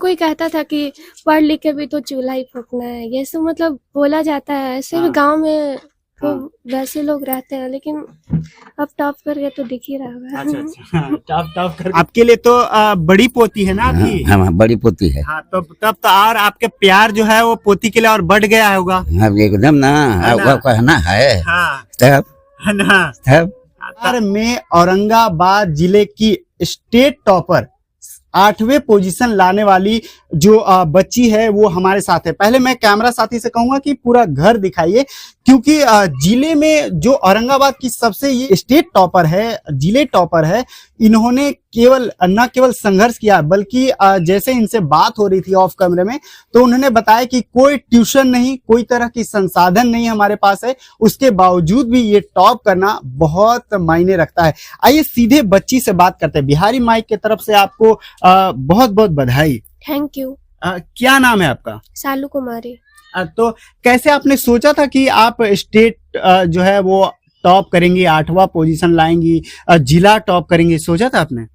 कोई कहता था कि पढ़ लिख के भी तो चूल्हा ही फूकना है, ये सब मतलब बोला जाता है। ऐसे भी गांव में तो वैसे लोग रहते हैं, लेकिन अब टॉप करके तो दिख ही रहा होगा। अच्छा टॉप कर आपके लिए तो बड़ी पोती है ना आपकी? हाँ बड़ी पोती है। हाँ तो तब तो और आपके प्यार जो है वो पोती के लिए और बढ़ गया होगा। अब एकदम ना वो कहना है तब है ना। तब में औरंगाबाद जिले की स्टेट टॉपर 8वें पोजीशन लाने वाली जो बच्ची है वो हमारे साथ है। पहले मैं कैमरा साथी से कहूंगा कि पूरा घर दिखाइए, क्योंकि जिले में जो औरंगाबाद की सबसे ये स्टेट टॉपर है, जिले टॉपर है, इन्होंने न केवल संघर्ष किया बल्कि जैसे इनसे बात हो रही थी ऑफ कैमरे में तो उन्होंने बताया कि कोई ट्यूशन नहीं, कोई तरह की संसाधन नहीं हमारे पास है, उसके बावजूद भी ये टॉप करना बहुत मायने रखता है। आइए सीधे बच्ची से बात करते हैं। बिहारी माइक की तरफ से आपको बहुत बहुत बधाई। Thank you. क्या नाम है आपका? सालू कुमारी। तो कैसे आपने सोचा था कि आप स्टेट जो है वो टॉप करेंगी, 8वां पोजीशन लाएंगी, जिला टॉप करेंगी, सोचा था आपने?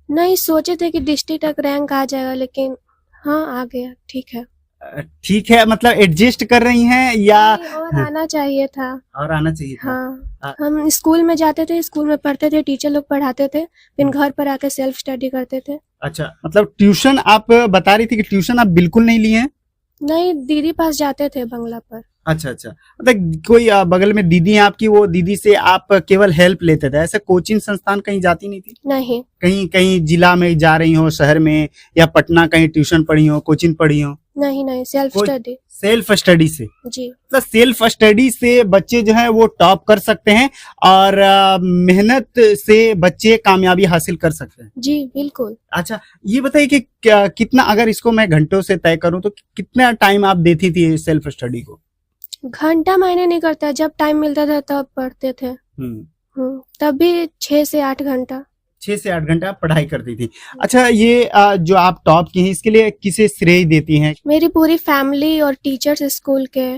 नहीं, सोचे थे कि डिस्ट्रिक्ट तक रैंक आ जाएगा, लेकिन हाँ आ गया। ठीक है, मतलब एडजस्ट कर रही हैं या और आना चाहिए था? और आना चाहिए था। हाँ, हम स्कूल में जाते थे, स्कूल में पढ़ते थे, टीचर लोग पढ़ाते थे, फिर घर पर आके सेल्फ स्टडी करते थे। अच्छा, मतलब ट्यूशन आप बता रही थी कि ट्यूशन आप बिल्कुल नहीं लिए हैं? नहीं, दीदी पास जाते थे बंगला पर। अच्छा, मतलब कोई बगल में दीदी है आपकी, वो दीदी से आप केवल हेल्प लेते थे, ऐसे कोचिंग संस्थान कहीं जाती नहीं थी? नहीं। कहीं जिला में जा रही हो, शहर में या पटना कहीं ट्यूशन पढ़ी हो, कोचिंग पढ़ी हो? नहीं, सेल्फ स्टडी से। जी, मतलब सेल्फ स्टडी से बच्चे जो है वो टॉप कर सकते हैं और मेहनत से बच्चे कामयाबी हासिल कर सकते हैं। जी बिल्कुल। अच्छा, ये बताइए कि कितना, अगर इसको मैं घंटों से तय करूं तो कितना टाइम आप देती थी सेल्फ स्टडी को? घंटा मायने नहीं करता, जब टाइम मिलता था तब पढ़ते थे। तब भी 6 से 8 घंटा। 6 से 8 घंटा पढ़ाई करती थी। अच्छा, ये जो आप टॉप की हैं इसके लिए किसे श्रेय देती हैं? मेरी पूरी फैमिली और टीचर्स स्कूल के।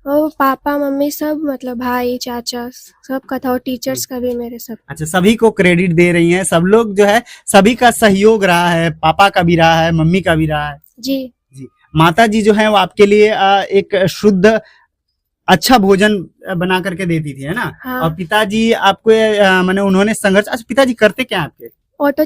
और पापा मम्मी सब, मतलब भाई चाचा सबका था, और टीचर्स का भी मेरे सब। अच्छा, सभी को क्रेडिट दे रही हैं, सब लोग जो है सभी का सहयोग रहा है, पापा का भी रहा है, मम्मी का भी रहा है। जी। माता जी जो है वो आपके लिए एक शुद्ध अच्छा भोजन बना करके देती थी, है ना? हाँ। और पिताजी आपको माने उन्होंने संघर्ष। अच्छा, पिताजी करते क्या आपके? ऑटो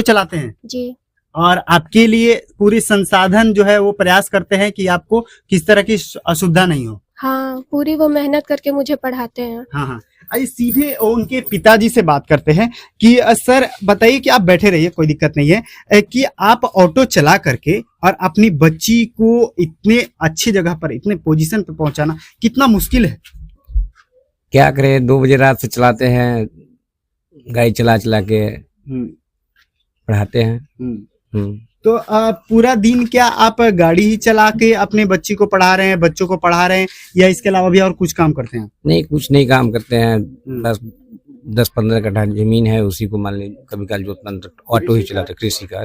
चलाते हैं। जी। और आपके लिए पूरी संसाधन जो है वो प्रयास करते हैं कि आपको किस तरह की असुविधा नहीं हो। हाँ, पूरी वो मेहनत करके मुझे पढ़ाते हैं। हाँ। आइए सीधे उनके पिताजी से बात करते हैं कि सर बताइए कि आप बैठे रहिए, कोई दिक्कत नहीं है, कि आप ऑटो चला करके और अपनी बच्ची को इतने अच्छी जगह पर, इतने पोजीशन पे पहुंचाना कितना मुश्किल है? क्या करें, 2 बजे रात से चलाते हैं, गाड़ी चला के पढ़ाते हैं। तो पूरा दिन क्या आप गाड़ी ही चला के अपने बच्ची को पढ़ा रहे हैं, बच्चों को पढ़ा रहे हैं, या इसके अलावा भी और कुछ काम करते हैं? नहीं, कुछ नहीं काम करते हैं, बस 10-15 कट्ठा जमीन है, उसी को मान लीजिए कभी कल जोतना, ऑटो ही चलाते, कृषि का।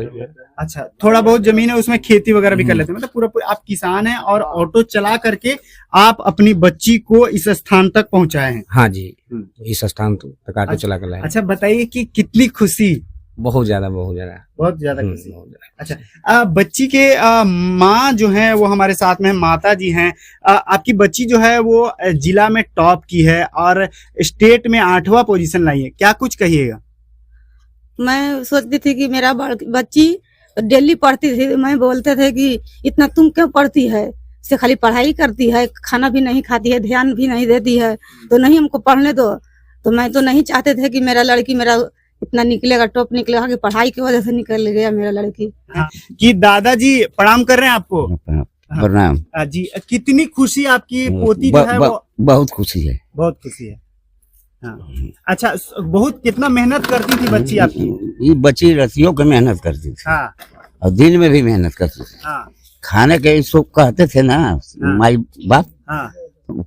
अच्छा, थोड़ा बहुत जमीन है, उसमें खेती वगैरह भी कर लेते हैं, मतलब पूरा आप किसान हैं और ऑटो चला करके आप अपनी बच्ची को इस स्थान तक पहुंचाए हैं? हाँ जी, इस स्थान तक ऑटो चला कर लाए। अच्छा, बताइए कि कितनी खुशी? बहुत ज्यादा खुशी। अच्छा, बच्ची के माँ जो है वो हमारे साथ में माता जी हैं। आपकी बच्ची जो है वो जिला में टॉप की है और स्टेट में 8वां पोजीशन लाई है, क्या कुछ कहिएगा? मैं सोचती थी कि मेरा बच्ची डेली पढ़ती थी, मैं बोलते थे कि इतना तुम क्यों पढ़ती है, से खाली पढ़ाई करती है, खाना भी नहीं खाती है, ध्यान भी नहीं देती है, तो नहीं हमको पढ़ने दो। तो मैं तो नहीं चाहते थे कि मेरा लड़की मेरा इतना निकलेगा, टॉप निकलेगा, कि पढ़ाई की वजह से निकल गया मेरा लड़की। हाँ। कि दादाजी प्रणाम कर रहे हैं आपको। प्रणाम। जी, कितनी खुशी आपकी पोती जो है वो? बहुत खुशी है। हाँ। अच्छा, बहुत कितना मेहनत करती थी बच्ची आपकी? ये बच्ची रतियों की मेहनत करती थी। हाँ। और दिन में भी मेहनत करती थी। हाँ। खाने के इसको कहते थे ना माई बाप,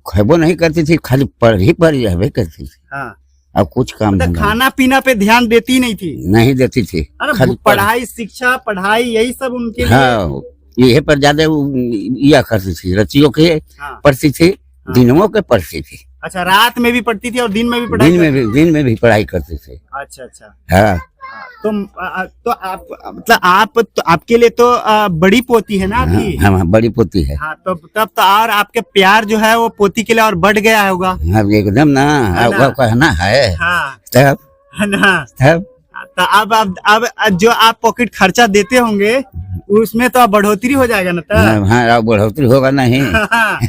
खेबो नहीं करती थी, खाली पढ़ जावे करती थी। हाँ। अब कुछ काम मतलब खाना पीना पे ध्यान देती नहीं देती थी, खाली पढ़ाई, शिक्षा, पढ़ाई, यही सब उनके लिए। हाँ, यही पर ज्यादा यह करती थी, रतियों के पढ़ती थी, दिनों के पढ़ती थी। अच्छा, रात में भी पढ़ती थी और दिन में भी पढ़ाई? दिन में भी पढ़ाई करती थी। अच्छा। हाँ। तो आप मतलब आप तो आपके लिए तो बड़ी पोती है ना आपकी? हाँ, बड़ी पोती है। हाँ, तो तब तो और आपके प्यार जो है वो पोती के लिए और बढ़ गया होगा। अब एकदम ना, ना? अब कहना है हाँ, तब है ना? तब तो अब जो आप पॉकेट खर्चा देते होंगे उसमें तो अब बढ़ोतरी हो जाएगा ना? तब हाँ, अब बढ़ोतरी होगा नहीं। हाँ,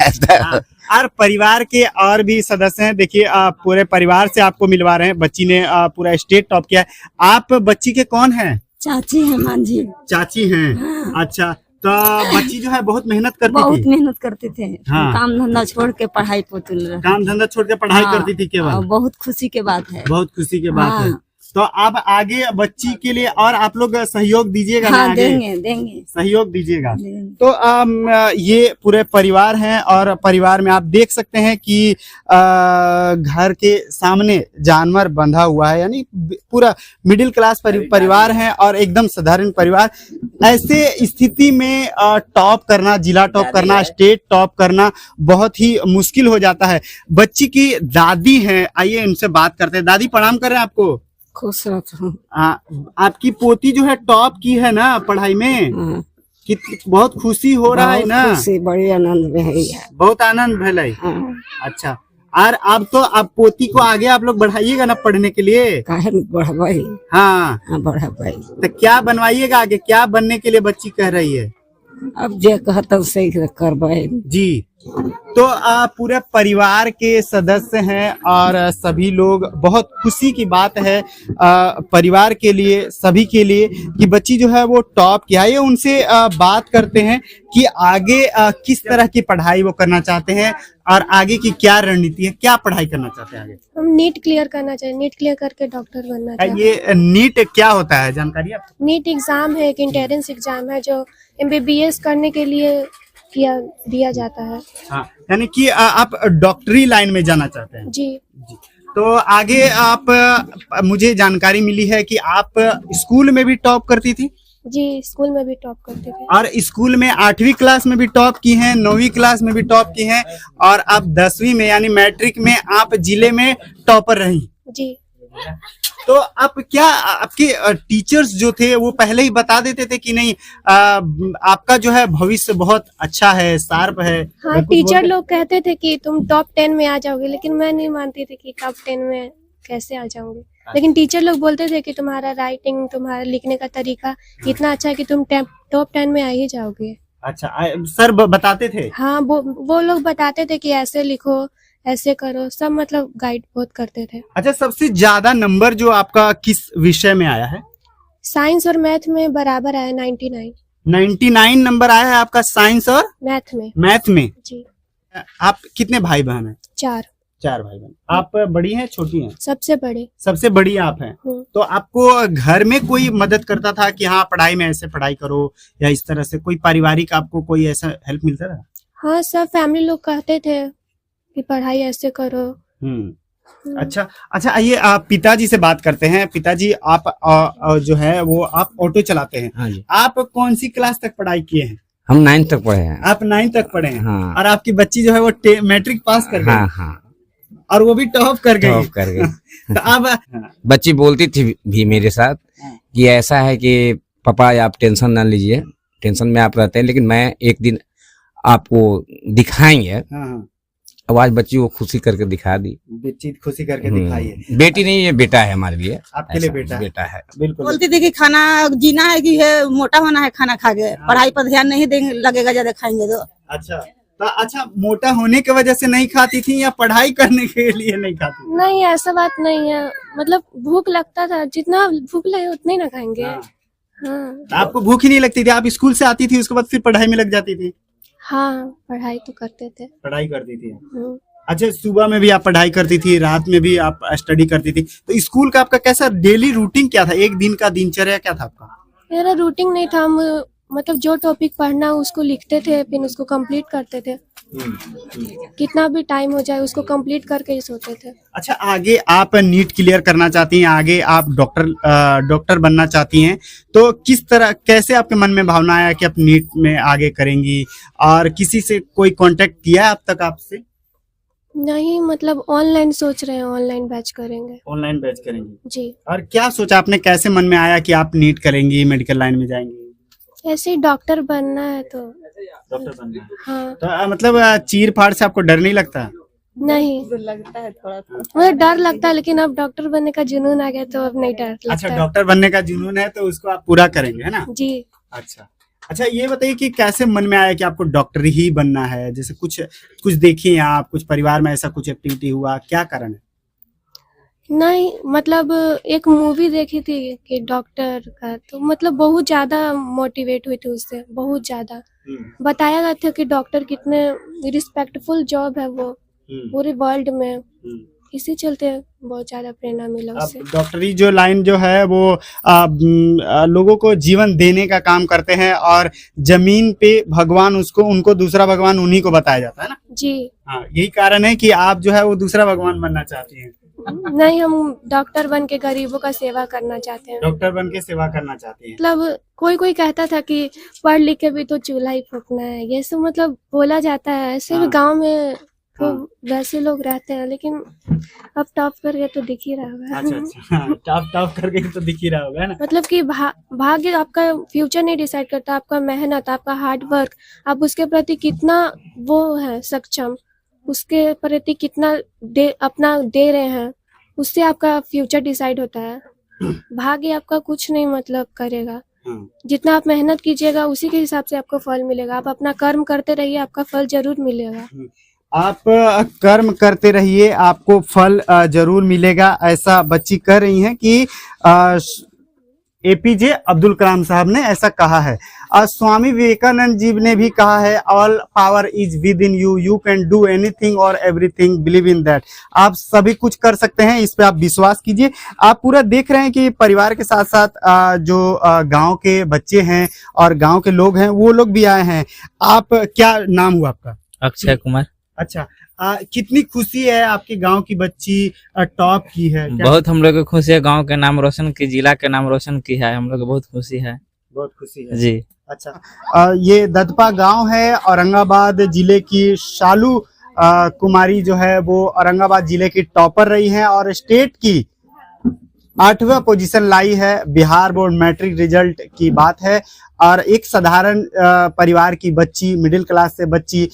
और परिवार के और भी सदस्य हैं। देखिए पूरे परिवार से आपको मिलवा रहे हैं। बच्ची ने पूरा स्टेट टॉप किया है। आप बच्ची के कौन हैं? चाची है मांझी। चाची हैं। हाँ। अच्छा, तो बच्ची जो है बहुत मेहनत करती बहुत थी। मेहनत करते थे। हाँ। काम धंधा छोड़ के पढ़ाई पे तुल रहे। काम धंधा छोड़ के पढ़ाई करती थी केवल। बहुत खुशी के बात है। बहुत खुशी की बात है। हाँ। तो अब आगे बच्ची के लिए और आप लोग सहयोग दीजिएगा ना? हाँ, आगे देंगे सहयोग दीजिएगा। देंगे। तो ये पूरे परिवार हैं और परिवार में आप देख सकते हैं कि घर के सामने जानवर बंधा हुआ है, यानी पूरा मिडिल क्लास परिवार है और एकदम साधारण परिवार। ऐसे स्थिति में टॉप करना, जिला टॉप करना, स्टेट टॉप करना बहुत ही मुश्किल हो जाता है। बच्ची की दादी हैं, आइए उनसे बात करते हैं। दादी प्रणाम कर रहे हैं आपको। खुश रहता हूँ। आपकी पोती जो है टॉप की है ना पढ़ाई में, बहुत खुशी हो रहा है ना? खुशी, बड़ी आनंद में है। बहुत आनंद भले। अच्छा, और अब तो आप पोती को आगे आप लोग बढ़ाइएगा ना पढ़ने के लिए? काहे बढ़ाई? हाँ, बढ़ाई। तो क्या बनवाइएगा आगे? क्या बनने के लिए बच्ची कह रही है? अब जे कहता सही करवाए जी। तो पूरे परिवार के सदस्य हैं और सभी लोग, बहुत खुशी की बात है परिवार के लिए, सभी के लिए कि बच्ची जो है वो टॉप किया है। ये उनसे बात करते हैं कि आगे किस तरह की पढ़ाई वो करना चाहते हैं और आगे की क्या रणनीति है, क्या पढ़ाई करना चाहते हैं आगे। हम नीट क्लियर करना चाहिए, नीट क्लियर करके डॉक्टर बनना चाहिए। ये नीट क्या होता है, जानकारी आप? नीट एग्जाम है, एक एंट्रेंस एग्जाम है जो MBBS करने के लिए दिया जाता है। हाँ, यानी कि आप डॉक्टरी लाइन में जाना चाहते हैं? जी। तो आगे आप मुझे जानकारी मिली है कि आप स्कूल में भी टॉप करती थी? जी, स्कूल में भी टॉप करते थे। और स्कूल में 8वीं क्लास में भी टॉप की हैं, 9वीं क्लास में भी टॉप की हैं और अब 10वीं में यानी मैट्रिक में आप जिले में टॉपर रही। जी। तो आप क्या, आपके टीचर्स जो थे वो पहले ही बता देते थे कि नहीं आपका जो है भविष्य बहुत अच्छा है, शार्प है? हाँ, टीचर लोग कहते थे कि तुम टॉप 10 में आ जाओगे, लेकिन मैं नहीं मानती थी कि टॉप 10 में कैसे आ जाऊंगी। लेकिन टीचर लोग बोलते थे कि तुम्हारा राइटिंग, तुम्हारा लिखने का तरीका इतना अच्छा है कि तुम टॉप 10 में आ ही जाओगे। अच्छा, सर बताते थे? हाँ, वो लोग बताते थे कि ऐसे लिखो, ऐसे करो, सब मतलब गाइड बहुत करते थे। अच्छा, सबसे ज्यादा नंबर जो आपका किस विषय में आया है? साइंस और मैथ में बराबर आया, 99 नंबर आया है आपका साइंस और मैथ में। मैथ में? जी। आप कितने भाई बहन हैं? 4 भाई बहन। आप बड़ी हैं छोटी हैं? सबसे बड़े। सबसे बड़ी आप हैं। तो आपको घर में कोई मदद करता था कि हाँ पढ़ाई में ऐसे पढ़ाई करो, या इस तरह से कोई पारिवारिक आपको कोई ऐसा हेल्प मिलता था? हाँ, सब फैमिली लोग कहते थे कि पढ़ाई ऐसे करो। अच्छा, आइए आप पिताजी से बात करते हैं। पिताजी, आप जो है वो आप ऑटो चलाते हैं। हाँ जी। आप कौन सी क्लास तक पढ़ाई किए हैं? हम 9 तक पढ़े हैं। आप 9 तक पढ़े हैं? हाँ। और आपकी बच्ची जो है वो मैट्रिक पास कर गई? हाँ, और वो भी टॉप कर गई? तो अब बच्ची बोलती थी भी मेरे साथ कि ऐसा है कि पापा आप टेंशन ना लीजिए, टेंशन में आप रहते हैं, लेकिन मैं एक दिन आपको दिखाएंगे। अब आज बच्ची वो खुशी करके दिखा दी। बच्ची खुशी करके दिखाई है। बेटी नहीं, ये बेटा है हमारे लिए। आपके लिए बेटा है। बिल्कुल। बोलती थी कि खाना जीना है कि है मोटा होना है खाना खा के, पढ़ाई पर ध्यान नहीं देंगे लगेगा ज्यादा खाएंगे तो। अच्छा, मोटा होने की वजह से नहीं खाती थी या पढ़ाई करने के लिए नहीं खाती? नहीं, ऐसा बात नहीं है, मतलब भूख लगता था, जितना भूख लगे उतना ही ना खाएंगे। हाँ। आपको भूख ही नहीं लगती थी? आप स्कूल से आती थी उसके बाद फिर पढ़ाई में लग जाती थी? हाँ, पढ़ाई तो करते थे। पढ़ाई करती थी। अच्छा, सुबह में भी आप पढ़ाई करती थी, रात में भी आप स्टडी करती थी। तो स्कूल का आपका कैसा डेली रूटीन क्या था? एक दिन का दिनचर्या क्या था आपका? मेरा रूटीन नहीं था, हम मतलब जो टॉपिक पढ़ना उसको लिखते थे, फिर उसको कंप्लीट करते थे। कितना भी टाइम हो जाए उसको कंप्लीट करके ही सोते थे। अच्छा, आगे आप नीट क्लियर करना चाहती हैं, आगे आप डॉक्टर बनना चाहती हैं, तो किस तरह, कैसे आपके मन में भावना आया कि आप नीट में आगे करेंगी? और किसी से कोई कांटेक्ट किया अब तक आपसे? नहीं, मतलब ऑनलाइन सोच रहे हैं, ऑनलाइन बैच करेंगे। ऑनलाइन बैच करेंगे जी। और क्या सोचा आपने, कैसे मन में आया कि आप नीट करेंगी, मेडिकल लाइन में जाएंगी? ऐसे ही डॉक्टर बनना है तो। डॉक्टर बनना है हाँ। तो मतलब चीर फाड़ से आपको डर नहीं लगता? नहीं, लगता है थोड़ा मुझे डर लगता है, लेकिन अब डॉक्टर बनने का जुनून आ गया तो अब नहीं डर लगता अच्छा, है। डॉक्टर बनने का जुनून है तो उसको आप पूरा करेंगे, है ना? जी। अच्छा अच्छा, ये बताइए कि कैसे मन में आया कि आपको डॉक्टर ही बनना है? जैसे कुछ कुछ देखिए आप, कुछ परिवार में ऐसा कुछ एक्टिविटी हुआ, क्या कारण है? नहीं, मतलब एक मूवी देखी थी कि डॉक्टर का, तो मतलब बहुत ज्यादा मोटिवेट हुई थी उससे, बहुत ज्यादा बताया गया था कि डॉक्टर कितने रिस्पेक्टफुल जॉब है वो पूरे वर्ल्ड में, इसी चलते बहुत ज्यादा प्रेरणा मिला अब उससे। डॉक्टरी जो लाइन जो है वो लोगों को जीवन देने का काम करते हैं और जमीन पे भगवान उनको दूसरा भगवान उन्हीं को बताया जाता है ना? जी। हाँ, यही कारण है कि आप जो है वो दूसरा भगवान बनना चाहती हैं। नहीं, हम डॉक्टर बन के गरीबों का सेवा करना चाहते हैं। डॉक्टर बन के सेवा करना चाहती हैं। मतलब कोई कोई कहता था कि पढ़ लिख के भी तो चूल्हा ही फूकना है, ये सब मतलब बोला जाता है। ऐसे भी गांव में तो वैसे लोग रहते हैं, लेकिन अब टॉप करके तो दिख ही रहा होगा। अच्छा अच्छा, टॉप करके तो दिख ही रहा होगा ना? मतलब कि भाग्य आपका फ्यूचर नहीं डिसाइड करता, आपका मेहनत, आपका हार्ड वर्क, आप उसके प्रति कितना वो है सक्षम, उसके प्रति कितना अपना दे रहे हैं, उससे आपका फ्यूचर डिसाइड होता है। भाग्य आपका कुछ नहीं मतलब करेगा, जितना आप मेहनत कीजिएगा उसी के हिसाब से आपको फल मिलेगा। आप अपना कर्म करते रहिए, आपका फल जरूर मिलेगा। आप कर्म करते रहिए, आपको फल जरूर मिलेगा, ऐसा बच्ची कह रही हैं कि एपीजे अब्दुल कलाम साहब ने ऐसा कहा है। स्वामी विवेकानंद जी ने भी कहा है, all power is with in you, you can do anything और एवरीथिंग, बिलीव इन दैट। आप सभी कुछ कर सकते हैं, इस पे आप विश्वास कीजिए। आप पूरा देख रहे हैं कि परिवार के साथ साथ जो गांव के बच्चे हैं और गांव के लोग हैं वो लोग भी आए हैं। आप, क्या नाम हुआ आपका? अक्षय कुमार। अच्छा, कितनी खुशी है आपके गांव की बच्ची टॉप की है? बहुत हम लोग को खुशी है, गांव के नाम रोशन की, जिला के नाम रोशन की है, हम लोग को बहुत खुशी है। बहुत खुशी है जी। अच्छा, ये ददपा गांव है, औरंगाबाद जिले की शालू कुमारी जो है वो औरंगाबाद जिले की टॉपर रही है और स्टेट की 8वां पोजीशन लाई है। बिहार बोर्ड मैट्रिक रिजल्ट की बात है और एक साधारण परिवार की बच्ची, मिडिल क्लास से बच्ची,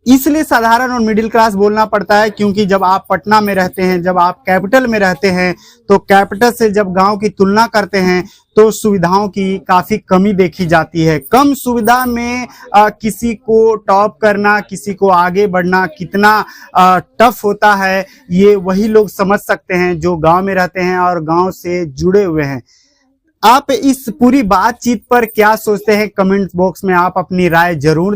इसलिए साधारण और मिडिल क्लास बोलना पड़ता है क्योंकि जब आप पटना में रहते हैं, जब आप कैपिटल में रहते हैं, तो कैपिटल से जब गांव की तुलना करते हैं तो सुविधाओं की काफी कमी देखी जाती है। कम सुविधा में किसी को टॉप करना, किसी को आगे बढ़ना कितना टफ होता है, ये वही लोग समझ सकते हैं जो गांव में रहते हैं और गांव से जुड़े हुए हैं। आप इस पूरी बातचीत पर क्या सोचते हैं? कमेंट बॉक्स में आप अपनी राय जरूर दें।